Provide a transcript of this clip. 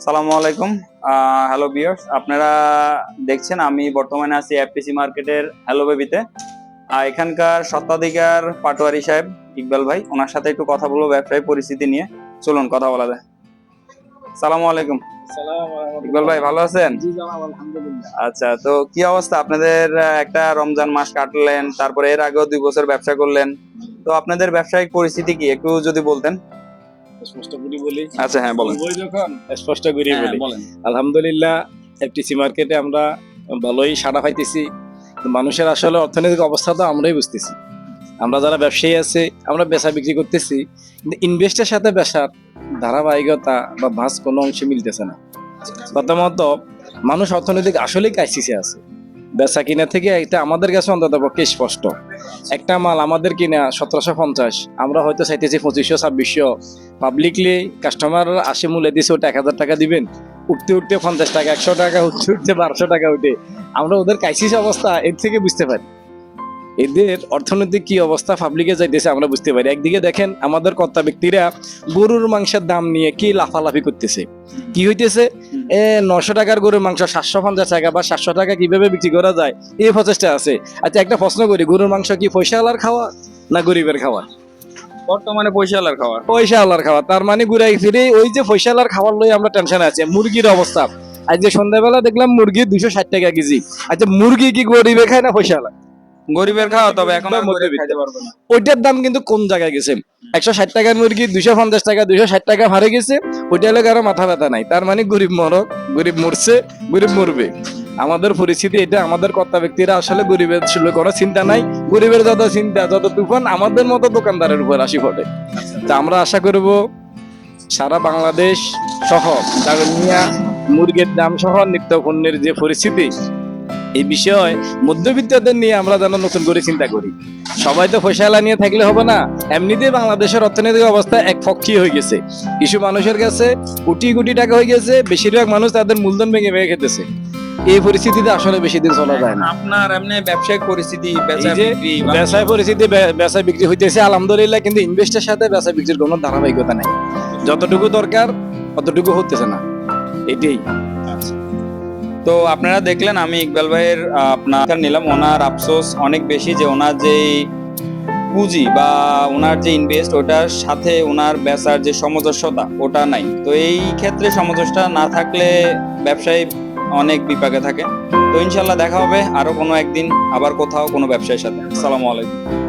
সালামু আলাইকুম। Hello viewers, আপনারা দেখছেন আমি বর্তমানে আছি এফপিসি মার্কেটের হ্যালো বেবিতে। এখানকার স্বত্বাধিকার পাটোয়ারি সাহেব ইকবাল ভাই, ওনার সাথে একটু কথা বলবো ব্যবসায়ী পরিস্থিতি নিয়ে। চলুন কথা বলা যায়। সালামু আলাইকুম ইকবাল ভাই, ভালো আছেন? আচ্ছা, তো কি অবস্থা আপনাদের? একটা রমজান মাস কাটলেন, তারপরে এর আগেও 2 বছর ব্যবসা করলেন, তো আপনাদের ব্যবসায়িক পরিস্থিতি কি একটু যদি বলতেন। স্পষ্ট করে বলি। আচ্ছা, হ্যাঁ বলেন। স্পষ্ট করে হ্যাঁ, বলি। বলেন। আলহামদুলিল্লাহ, এফটিসি মার্কেটে আমরা ভালোই সাড়া পাইতেছি। মানুষের আসলে অর্থনৈতিক অবস্থা তো আমরাই বুঝতেছি। আমরা যারা ব্যবসায়ী আছে, আমরা বেচা বিক্রি করতেছি, কিন্তু ইনভেস্টের সাথে বেচার ধারাবাহিকতা বা ভাঁজ কোনো অংশে মিলতেছে না। প্রথমত, মানুষ অর্থনৈতিক আসলেই ক্রাইসিসে আছে। বেচা কিনা থেকে এটা আমাদের কাছে অন্তত পক্ষে স্পষ্ট। একটা মাল আমাদের কিনা 1750, আমরা হয়তো চাইতেছি 2500-2600। পাবলিকলি কাস্টমার আসে মূল্য দিচ্ছে, ওটা 1000 টাকা দিবেন, উঠতে উঠতে 50 টাকা, 100 টাকা, উঠতে উঠতে 1200 টাকা উঠে। আমরা ওদের ক্রাইসিস অবস্থা এর থেকে বুঝতে পারি। এদের অর্থনৈতিক কি অবস্থা পাবলিকে যাইতেছে আমরা বুঝতে পারি। একদিকে দেখেন আমাদের কর্তা ব্যক্তিরা গরুর মাংসের দাম নিয়ে কি লাফালাফি করতেছে। কি হইতেছে, 900 টাকার গরুর মাংস 750 টাকা বা 700 টাকা কিভাবে বিক্রি করা যায়, এই প্রচেষ্টা আছে। আচ্ছা, একটা প্রশ্ন করি, গরুর মাংস কি পয়সাওয়ালার খাওয়া না গরিবের খাওয়া? বর্তমানে পয়সাওয়ালার খাবার। পয়সাওয়ালার খাওয়া। তার মানে ঘুরাই ফিরে ওই যে পয়সাওয়ালার খাবার লই আমরা টেনশনে আছি। মুরগির অবস্থা আজকে সন্ধ্যাবেলা দেখলাম মুরগি 260 টাকা কেজি। আচ্ছা, মুরগি কি গরিবে খায় না পয়সাওয়ালা? গরিবের খাওয়া, তবে এখন আর মধ্যবিত্ত। গরিব খাইতে পারবে না। ওইটার দাম কিন্তু কোন জায়গায় গেছে? 160 টাকার মুরগি 250 টাকা, 260 টাকা হারে গেছে। ওইটা হলে কারো মাথা ব্যথা নাই। তার মানে গরিব মরক, গরিব মরছে, গরিব মরবে। আমাদের পরিস্থিতি এটা। আমাদের কর্তা ব্যক্তিরা আসলে গরিবের ছিল কোনো চিন্তা নাই। গরিবের যত চিন্তা, যত তুফান আমাদের মতো দোকানদারের উপর আসি পড়ে। তা আমরা আশা করব সারা বাংলাদেশ সহ দাগনিয়া মুরগির দাম সহ নিত্য পণ্যের যে পরিস্থিতি, এই বিষয়ে মধ্যবিত্তদের নিয়ে আমরা যেন নতুন করে চিন্তা করি। সবাই তো পয়সাওয়ালা নিয়ে থাকলে হবে না। এমনিতেই বাংলাদেশের অর্থনৈতিক অবস্থা এক পক্ষীয় হয়ে গেছে। কিছু মানুষের কাছে কোটি কোটি টাকা হয়ে গেছে, বেশিরভাগ মানুষ তাদের মূলধন ভেঙে ভেঙে খেতেছে। এই পরিস্থিতিতে আসলে বেশি দিন চলা যায় না। আপনার এমনি ব্যবসায়িক পরিস্থিতি, এই যে ব্যবসায় পরিস্থিতি, বেচা বিক্রি হইতেছে আলহামদুলিল্লাহ, কিন্তু ইনভেস্টের সাথে বেচা বিক্রির কোনো ধারাবাহিকতা নাই। যতটুকু দরকার ততটুকু হতেছে না, এটাই। তো আপনারা দেখলেন আমি ইকবাল ভাইয়ের আপনার নিলাম। ওনার আফসোস অনেক বেশি যে ওনার যে পুঁজি বা ওনার যে ইনভেস্ট, ওটার সাথে ওনার বেচার যে সামঞ্জস্যতা ওটা নাই। তো এই ক্ষেত্রে সামঞ্জস্যটা না থাকলে ব্যবসায়ী অনেক বিপাকে থাকে। তো ইনশাল্লাহ দেখা হবে আরো কোনো একদিন আবার কোথাও কোনো ব্যবসায়ীর সাথে। আসসালামু আলাইকুম।